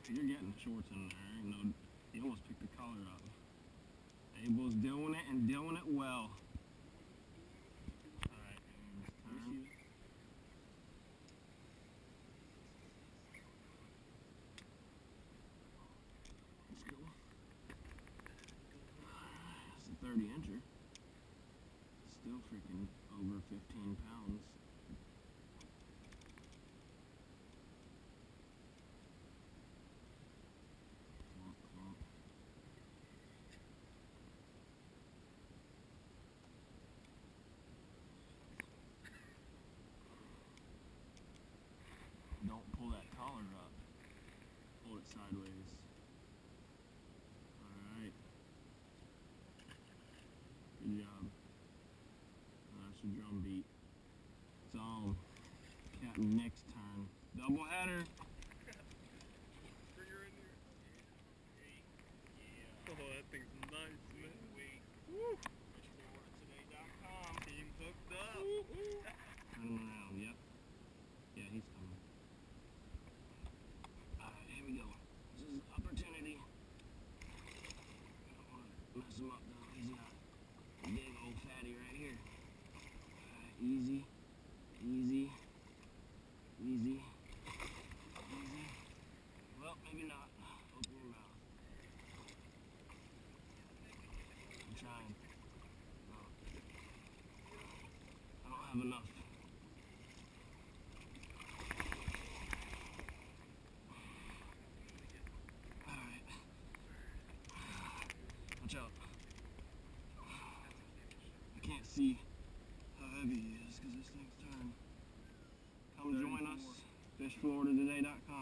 You're getting the shorts in there. You know, you almost picked the collar up. Abel's doing it and doing it well. Alright, turn. Let's go. That's a 30-incher. Still freaking over 15 pounds. Don't pull that collar up. Hold it sideways. Alright. Good job. That's a drum beat. It's on. Captain Nick's turn. Double header. Bring her in there. Yeah. Oh, that thing's nice, man. Woo! FishFloridaToday.com. Team's hooked up. Turn him around, yep. Yeah, he's coming. Alright, here we go. This is opportunity. I don't want to mess him up though. He's got a big old fatty right here. Alright, easy. Easy. Easy. Easy. Well, maybe not. Open your mouth. I'm trying. No. I don't have enough. Alright. Watch out. I can't see how heavy he is because this thing's turning. Come join us. FishFloridaToday.com.